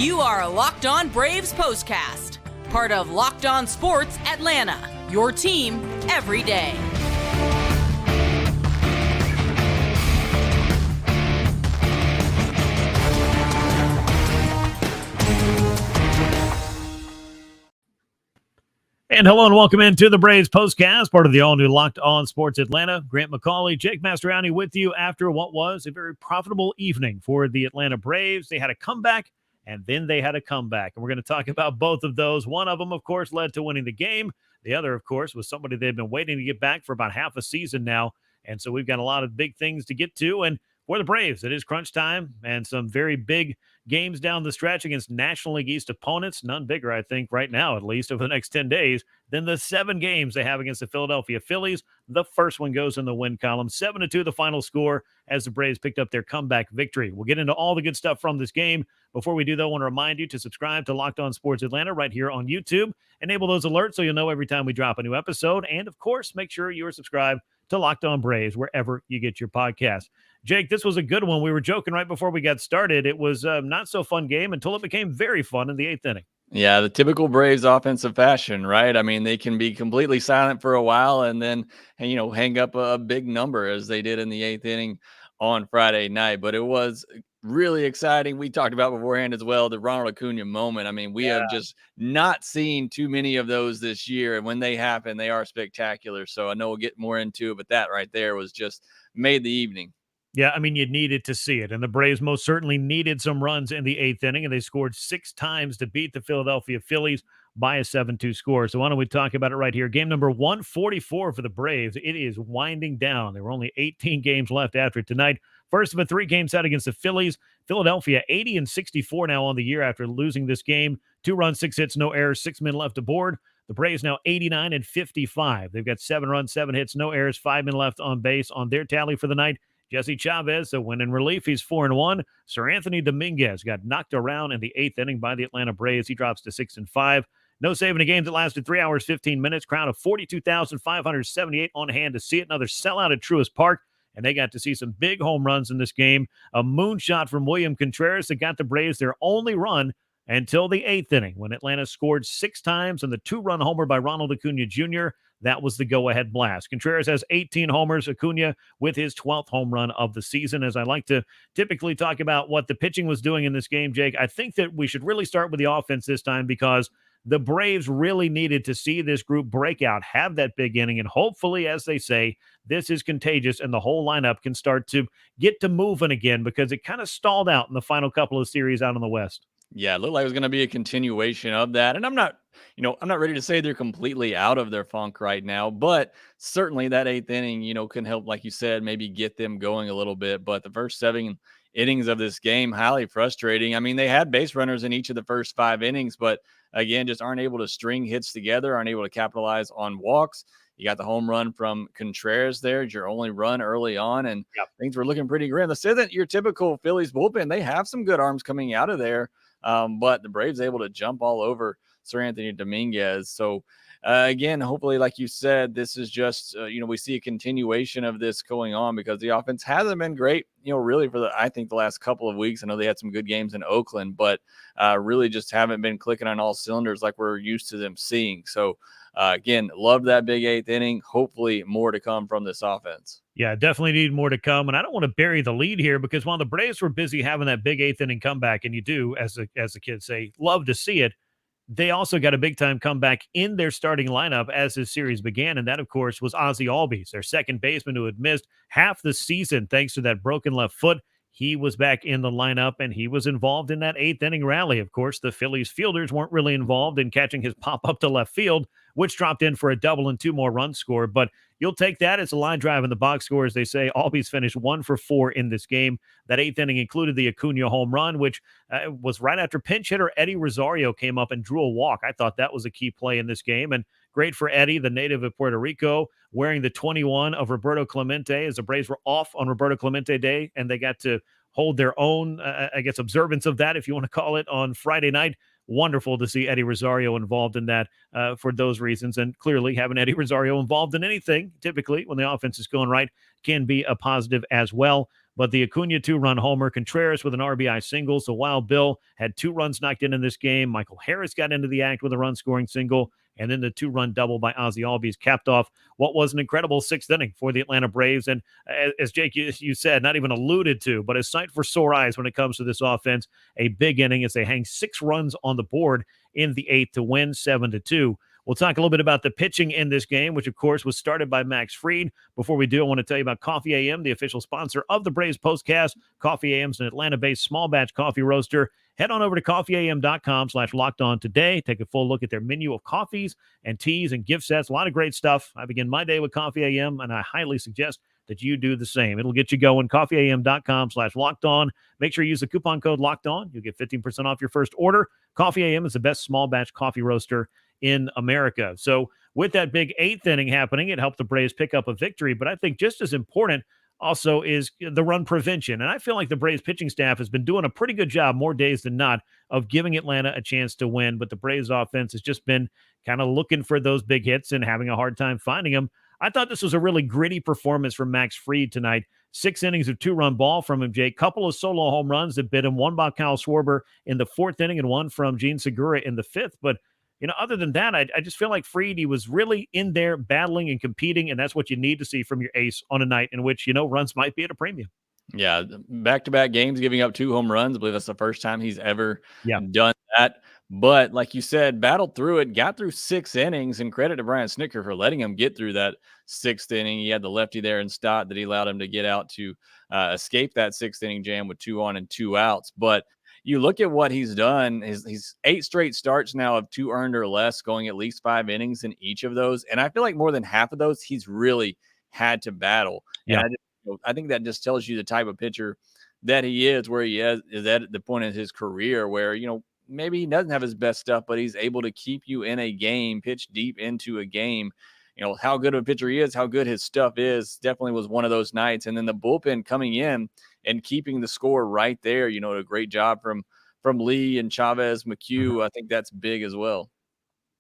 You are Locked On Braves POSTCAST, part of Locked On Sports Atlanta, your team every day. And hello and welcome into the Braves POSTCAST, part of the all-new Locked On Sports Atlanta. Grant McAuley, Jake Mastroianni with you after what was a very profitable evening for the Atlanta Braves. They had a comeback, and then they had a comeback. And we're going to talk about both of those. One of them, of course, led to winning the game. The other, of course, was somebody they've been waiting to get back for about half a season now. And so we've got a lot of big things to get to. And for the Braves, it is crunch time and some very big games down the stretch against National League East opponents. None bigger, I think, right now, at least over the next 10 days, than the 7 games they have against the Philadelphia Phillies. The first one goes in the win column. 7-2 the final score as the Braves picked up their comeback victory. We'll get into all the good stuff from this game. Before we do, though, I want to remind you to subscribe to Locked On Sports Atlanta right here on YouTube. Enable those alerts so you'll know every time we drop a new episode. And, of course, make sure you are subscribed to Locked On Braves wherever you get your podcast. Jake, this was a good one. We were joking right before we got started. It was a not-so-fun game until it became very fun in the 8th inning. Yeah, the typical Braves offensive fashion, right? I mean, they can be completely silent for a while and then, hang up a big number as they did in the 8th inning on Friday night. But it was really exciting. We talked about beforehand as well, the Ronald Acuña moment. I mean, we have just not seen too many of those this year. And when they happen, they are spectacular. So I know we'll get more into it, but that right there was just made the evening. Yeah, I mean, you needed to see it. And the Braves most certainly needed some runs in the 8th inning, and they scored 6 times to beat the Philadelphia Phillies by a 7-2 score. So why don't we talk about it right here? Game number 144 for the Braves. It is winding down. There were only 18 games left after tonight. First of a 3-game set against the Phillies. Philadelphia 80-64 now on the year after losing this game. 2 runs, 6 hits, no errors, 6 men left aboard. The Braves now 89-55. They've got 7 runs, 7 hits, no errors, 5 men left on base on their tally for the night. Jesse Chavez, a win in relief. He's 4-1. Sir Anthony Dominguez got knocked around in the 8th inning by the Atlanta Braves. He drops to 6-5. No save in a game that lasted 3 hours, 15 minutes. Crowd of 42,578 on hand to see it. Another sellout at Truist Park. And they got to see some big home runs in this game. A moonshot from William Contreras that got the Braves their only run until the 8th inning when Atlanta scored 6 times and the 2-run homer by Ronald Acuña Jr. That was the go-ahead blast. Contreras has 18 homers. Acuña with his 12th home run of the season. As I like to typically talk about what the pitching was doing in this game, Jake, I think that we should really start with the offense this time because the Braves really needed to see this group break out, have that big inning, and hopefully, as they say, this is contagious and the whole lineup can start to get to moving again because it kind of stalled out in the final couple of series out in the West. Yeah, it looked like it was going to be a continuation of that. And I'm not ready to say they're completely out of their funk right now, but certainly that 8th inning, can help, like you said, maybe get them going a little bit. But the first 7 innings of this game, highly frustrating. I mean, they had base runners in each of the first 5 innings, but again, just aren't able to string hits together, aren't able to capitalize on walks. You got the home run from Contreras there. It's your only run early on, and things were looking pretty grim. This isn't your typical Phillies bullpen. They have some good arms coming out of there. But the Braves able to jump all over Sir Anthony Dominguez. So, again, hopefully, like you said, this is just, we see a continuation of this going on because the offense hasn't been great, really for I think the last couple of weeks. I know they had some good games in Oakland, but really just haven't been clicking on all cylinders like we're used to them seeing. So, again, love that big 8th inning. Hopefully more to come from this offense. Yeah, definitely need more to come. And I don't want to bury the lead here because while the Braves were busy having that big 8th inning comeback, and you do, as the kids say, love to see it, they also got a big-time comeback in their starting lineup as this series began, and that, of course, was Ozzie Albies, their second baseman who had missed half the season thanks to that broken left foot. He was back in the lineup, and he was involved in that 8th inning rally. Of course, the Phillies fielders weren't really involved in catching his pop-up to left field, which dropped in for a double and 2 more runs scored. But you'll take that as a line drive in the box score, as they say. Albies finished 1 for 4 in this game. That 8th inning included the Acuña home run, which was right after pinch hitter Eddie Rosario came up and drew a walk. I thought that was a key play in this game, and great for Eddie, the native of Puerto Rico, wearing the 21 of Roberto Clemente, as the Braves were off on Roberto Clemente Day, and they got to hold their own, observance of that, if you want to call it, on Friday night wonderful to see Eddie Rosario involved in that for those reasons. And clearly, having Eddie Rosario involved in anything, typically when the offense is going right, can be a positive as well. But the Acuña 2-run homer, Contreras with an RBI single. So Wild Bill had 2 runs knocked in this game. Michael Harris got into the act with a run-scoring single. And then the 2-run double by Ozzie Albies capped off what was an incredible 6th inning for the Atlanta Braves. And as Jake, you said, not even alluded to, but a sight for sore eyes when it comes to this offense. A big inning as they hang 6 runs on the board in the 8th to win 7-2. We'll talk a little bit about the pitching in this game, which, of course, was started by Max Fried. Before we do, I want to tell you about Coffee AM, the official sponsor of the Braves Postcast. Coffee AM is an Atlanta-based small-batch coffee roaster. Head on over to coffeeam.com/lockedon today. Take a full look at their menu of coffees and teas and gift sets. A lot of great stuff. I begin my day with Coffee AM, and I highly suggest that you do the same. It'll get you going. coffeeam.com/lockedon. Make sure you use the coupon code LOCKEDON. You'll get 15% off your first order. Coffee AM is the best small-batch coffee roaster in America. So with that big 8th inning happening, it helped the Braves pick up a victory. But I think just as important also is the run prevention. And I feel like the Braves pitching staff has been doing a pretty good job more days than not of giving Atlanta a chance to win. But the Braves offense has just been kind of looking for those big hits and having a hard time finding them. I thought this was a really gritty performance from Max Fried tonight. 6 innings of 2-run ball from him, Jake. Couple of solo home runs that bit him. One by Kyle Schwarber in the 4th inning and one from Gene Segura in the 5th. But other than that, I just feel like Fried, he was really in there battling and competing, and that's what you need to see from your ace on a night in which, runs might be at a premium. Yeah, back-to-back games, giving up 2 home runs. I believe that's the first time he's ever done that. But like you said, battled through it, got through 6 innings, and credit to Brian Snitker for letting him get through that 6th inning. He had the lefty there in Stott that he allowed him to get out to escape that 6th inning jam with 2 on and 2 outs. But you look at what he's done. He's 8 straight starts now of 2 earned or less, going at least 5 innings in each of those. And I feel like more than half of those, he's really had to battle. Yeah. And I think that just tells you the type of pitcher that he is, where he is at the point in his career where, maybe he doesn't have his best stuff, but he's able to keep you in a game, pitch deep into a game. How good of a pitcher he is, how good his stuff is, definitely was one of those nights. And then the bullpen coming in and keeping the score right there, a great job from Lee and Chavez, McHugh. I think that's big as well.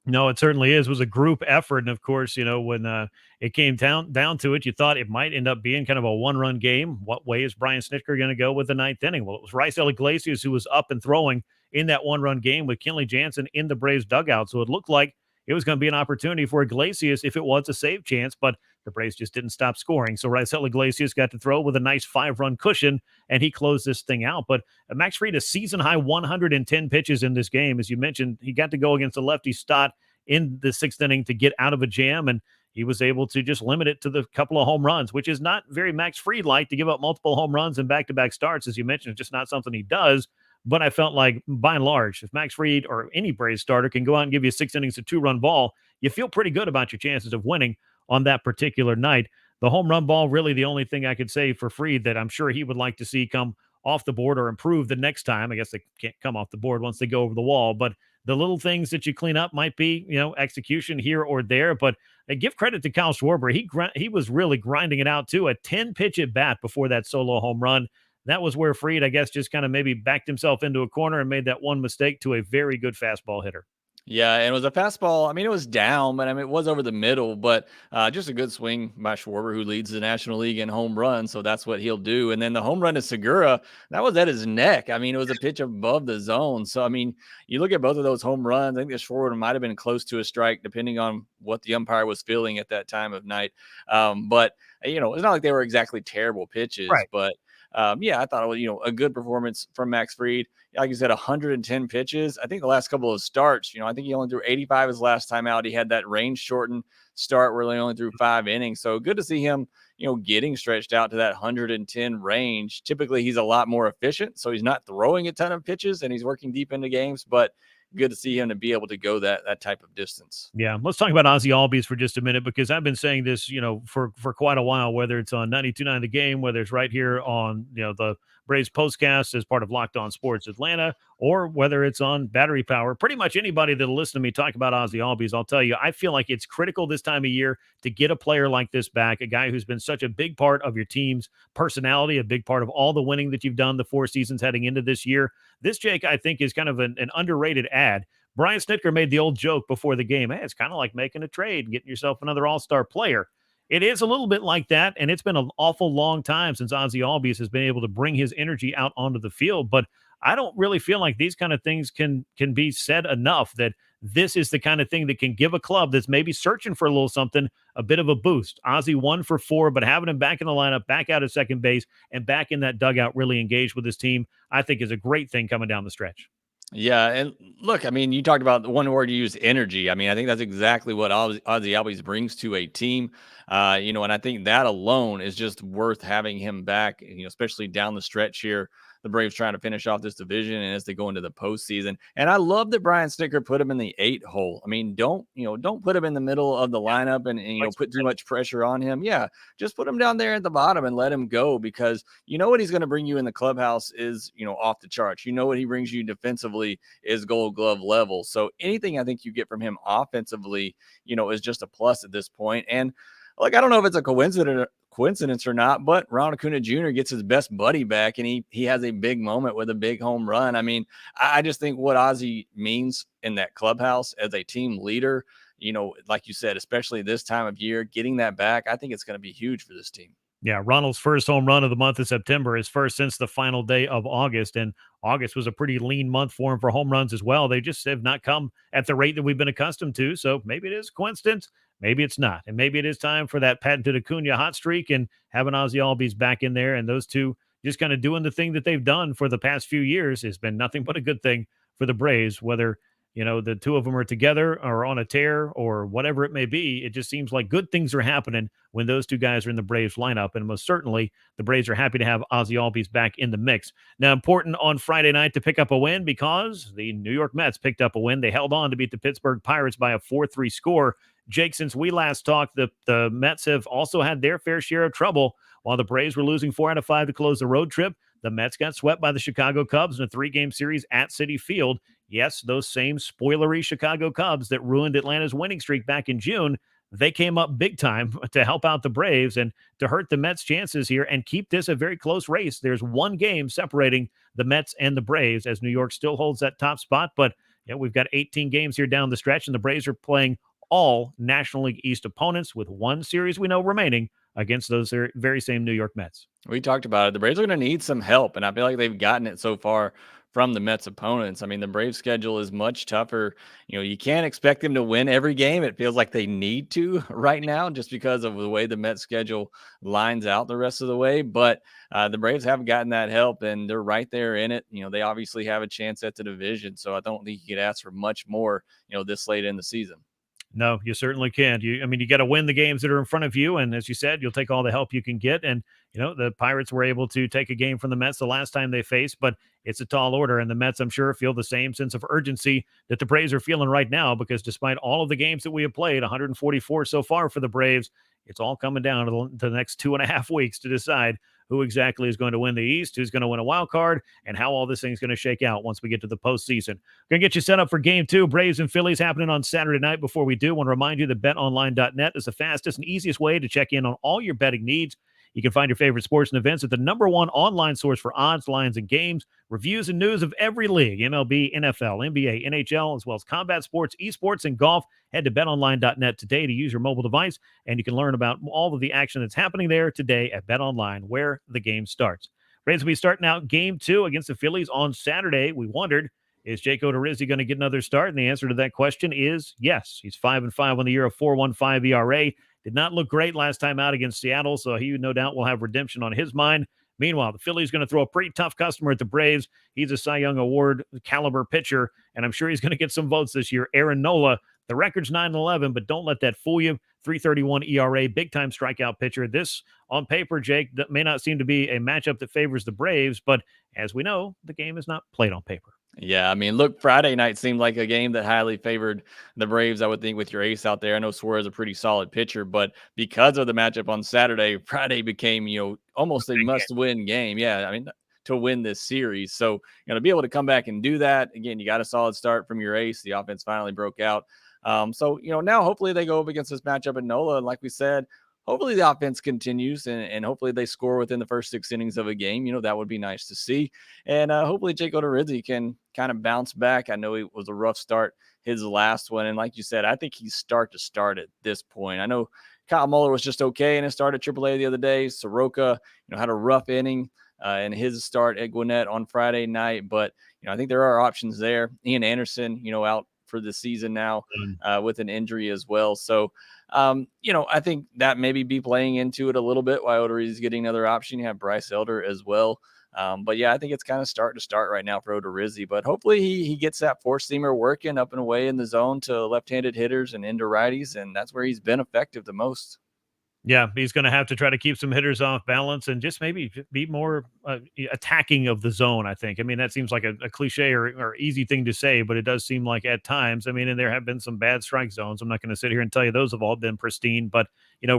No, it certainly is. It was a group effort. And of course, when it came down to it, you thought it might end up being kind of a 1-run game. What way is Brian Snitker going to go with the 9th inning? Well, it was Raisel Iglesias who was up and throwing in that 1-run game with Kenley Jansen in the Braves dugout. So it looked like it was going to be an opportunity for Iglesias if it was a save chance, but the Braves just didn't stop scoring. So Raisel Iglesias got to throw with a nice 5-run cushion, and he closed this thing out. But Max Fried, a season-high 110 pitches in this game. As you mentioned, he got to go against the lefty Stott in the 6th inning to get out of a jam, and he was able to just limit it to the couple of home runs, which is not very Max Fried-like to give up multiple home runs in back-to-back starts. As you mentioned, it's just not something he does. But I felt like, by and large, if Max Fried or any Braves starter can go out and give you 6 innings of 2-run ball, you feel pretty good about your chances of winning on that particular night. The home run ball, really the only thing I could say for Fried that I'm sure he would like to see come off the board or improve the next time. I guess they can't come off the board once they go over the wall, but the little things that you clean up might be, execution here or there. But I give credit to Kyle Schwarber. He was really grinding it out too. A 10-pitch at bat before that solo home run. That was where Fried, I guess, just kind of maybe backed himself into a corner and made that one mistake to a very good fastball hitter. Yeah, and it was a fastball. I mean, it was down, but it was over the middle, but just a good swing by Schwarber, who leads the National League in home runs. So that's what he'll do. And then the home run to Segura, that was at his neck. I mean, it was a pitch above the zone. So, I mean, you look at both of those home runs, I think the Schwarber might have been close to a strike, depending on what the umpire was feeling at that time of night. But, it's not like they were exactly terrible pitches, right. But I thought it was, a good performance from Max Fried. Like you said, 110 pitches. I think the last couple of starts, I think he only threw 85 his last time out. He had that range shortened start where he only threw 5 innings. So good to see him, getting stretched out to that 110 range. Typically, he's a lot more efficient, so he's not throwing a ton of pitches and he's working deep into games, but good to see him to be able to go that type of distance. Yeah, let's talk about Ozzie Albies for just a minute, because I've been saying this, for quite a while, whether it's on 92.9 The Game, whether it's right here on, the Braves Postcast as part of Locked On Sports Atlanta, or whether it's on battery power. Pretty much anybody that'll listen to me talk about Ozzie Albies, I'll tell you, I feel like it's critical this time of year to get a player like this back, a guy who's been such a big part of your team's personality, a big part of all the winning that you've done the 4 seasons heading into this year. This, Jake, I think is kind of an underrated ad. Brian Snitker made the old joke before the game. Hey, it's kind of like making a trade and getting yourself another all-star player. It is a little bit like that, and it's been an awful long time since Ozzie Albies has been able to bring his energy out onto the field. But I don't really feel like these kind of things can be said enough, that this is the kind of thing that can give a club that's maybe searching for a little something a bit of a boost. Ozzie 1 for 4, but having him back in the lineup, back out at second base, and back in that dugout really engaged with his team, I think is a great thing coming down the stretch. Yeah, and look, I mean, you talked about the one word you use, energy. I mean, I think that's exactly what Ozzie Albies brings to a team. And I think that alone is just worth having him back. Especially down the stretch here, the Braves trying to finish off this division, and as they go into the postseason. And I love that Brian Snitker put him in the 8 hole. I mean, don't put him in the middle of the lineup and put too much pressure on him. Yeah, just put him down there at the bottom and let him go, because what he's going to bring you in the clubhouse is off the charts. What he brings you defensively is Gold Glove level. So anything I think you get from him offensively, is just a plus at this point. And like, I don't know if it's a coincidence or not, but Ronald Acuña Jr. gets his best buddy back, and he has a big moment with a big home run. I mean, I just think what Ozzie means in that clubhouse as a team leader, like you said, especially this time of year, getting that back, I think it's going to be huge for this team. Yeah, Ronald's first home run of the month of September, his first since the final day of August. And August was a pretty lean month for him for home runs as well. They just have not come at the rate that we've been accustomed to. So maybe it is coincidence. Maybe it's not. And maybe it is time for that patented Acuña hot streak and having Ozzie Albies back in there. And those two just kind of doing the thing that they've done for the past few years has been nothing but a good thing for the Braves, whether the two of them are together or on a tear or whatever it may be. It just seems like good things are happening when those two guys are in the Braves lineup. And most certainly the Braves are happy to have Ozzie Albies back in the mix. Now, important on Friday night to pick up a win, because the New York Mets picked up a win. They held on to beat the Pittsburgh Pirates by a 4-3 score. Jake, since we last talked, the Mets have also had their fair share of trouble. While the Braves were losing 4 out of 5 to close the road trip, the Mets got swept by the Chicago Cubs in a 3-game series at Citi Field. Yes, those same spoilery Chicago Cubs that ruined Atlanta's winning streak back in June, they came up big time to help out the Braves and to hurt the Mets' chances here and keep this a very close race. There's one game separating the Mets and the Braves, as New York still holds that top spot. But we've got 18 games here down the stretch, and the Braves are playing all National League East opponents, with one series we know remaining against those very same New York Mets. We talked about it. The Braves are going to need some help, and I feel like they've gotten it so far from the Mets opponents. I mean, the Braves schedule is much tougher. You can't expect them to win every game. It feels like they need to right now, just because of the way the Mets schedule lines out the rest of the way. But the Braves have gotten that help, and they're right there in it. They obviously have a chance at the division, so I don't think you could ask for much more, this late in the season. No, you certainly can't. You got to win the games that are in front of you. And as you said, you'll take all the help you can get. And, the Pirates were able to take a game from the Mets the last time they faced, but it's a tall order. And the Mets, I'm sure, feel the same sense of urgency that the Braves are feeling right now, because despite all of the games that we have played, 144 so far for the Braves, it's all coming down to the next 2.5 weeks to decide who exactly is going to win the East, who's going to win a wild card, and how all this thing's going to shake out once we get to the postseason. Going to get you set up for Game 2, Braves and Phillies, happening on Saturday night. Before we do, I want to remind you that betonline.net is the fastest and easiest way to check in on all your betting needs. You can find your favorite sports and events at the #1 online source for odds, lines, and games, reviews, and news of every league: MLB, NFL, NBA, NHL, as well as combat sports, esports, and golf. Head to betonline.net today to use your mobile device, and you can learn about all of the action that's happening there today at BetOnline, where the game starts. Braves will be starting out Game 2 against the Phillies on Saturday. We wondered, is Jake Odorizzi going to get another start? And the answer to that question is yes. He's 5-5 on the year, a 4.15 ERA. Did not look great last time out against Seattle, so he no doubt will have redemption on his mind. Meanwhile, the Phillies going to throw a pretty tough customer at the Braves. He's a Cy Young Award caliber pitcher, and I'm sure he's going to get some votes this year. Aaron Nola, the record's 9-11, but don't let that fool you. 3.31 ERA, big-time strikeout pitcher. This, on paper, Jake, that may not seem to be a matchup that favors the Braves, but as we know, the game is not played on paper. Yeah, I mean, look, Friday night seemed like a game that highly favored the Braves, I would think, with your ace out there. I know Suarez is a pretty solid pitcher, but because of the matchup on Saturday, Friday became, almost a must-win game. Yeah, I mean, to win this series. So, to be able to come back and do that, again, you got a solid start from your ace. The offense finally broke out. So, now hopefully they go up against this matchup at NOLA. And like we said, hopefully the offense continues and hopefully they score within the first 6 innings of a game. That would be nice to see. And hopefully Jake Odorizzi can kind of bounce back. I know it was a rough start, his last one. And like you said, I think he's start to start at this point. I know Kyle Muller was just okay in his start at AAA the other day. Soroka, had a rough inning in his start at Gwinnett on Friday night. But, I think there are options there. Ian Anderson, out for the season now with an injury as well. So, I think that maybe be playing into it a little bit while Odorizzi is getting another option. You have Bryce Elder as well. But yeah, I think it's kind of starting to start right now for Odorizzi, but hopefully he gets that four-seamer working up and away in the zone to left-handed hitters and into righties. And that's where he's been effective the most. Yeah, he's going to have to try to keep some hitters off balance and just maybe be more attacking of the zone, I think. I mean, that seems like a cliche or easy thing to say, but it does seem like at times, and there have been some bad strike zones. I'm not going to sit here and tell you those have all been pristine, but,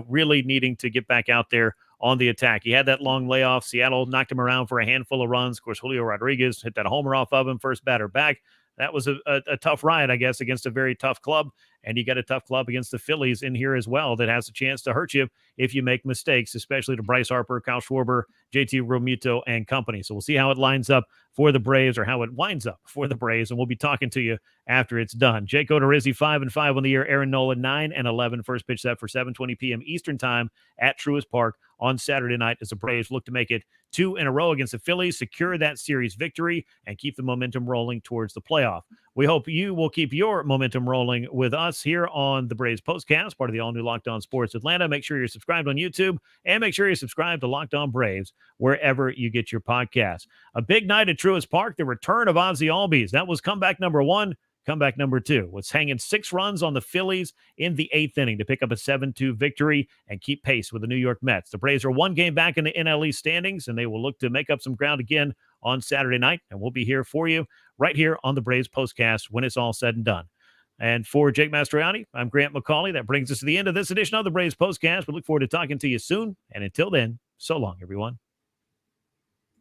really needing to get back out there on the attack. He had that long layoff. Seattle knocked him around for a handful of runs. Of course, Julio Rodriguez hit that homer off of him, first batter back. That was a tough ride, I guess, against a very tough club. And you got a tough club against the Phillies in here as well that has a chance to hurt you if you make mistakes, especially to Bryce Harper, Kyle Schwarber, JT Realmuto, and company. So we'll see how it lines up for the Braves or how it winds up for the Braves, and we'll be talking to you after it's done. Jake Odorizzi, 5-5 on the year. Aaron Nola, 9-11. First pitch set for 7:20 p.m. Eastern time at Truist Park on Saturday night as the Braves look to make it 2 in a row against the Phillies, secure that series victory, and keep the momentum rolling towards the playoff. We hope you will keep your momentum rolling with us here on the Braves Postcast, part of the all-new Locked On Sports Atlanta. Make sure you're subscribed on YouTube, and make sure you're subscribed to Locked On Braves wherever you get your podcasts. A big night at Truist Park, the return of Ozzie Albies. That was comeback number 1. Comeback number 2 was hanging 6 runs on the Phillies in the 8th inning to pick up a 7-2 victory and keep pace with the New York Mets. The Braves are 1 game back in the NL East standings, and they will look to make up some ground again on Saturday night. And we'll be here for you right here on the Braves Postcast when it's all said and done. And for Jake Mastroianni, I'm Grant McAuley. That brings us to the end of this edition of the Braves Postcast. We look forward to talking to you soon. And until then, so long, everyone.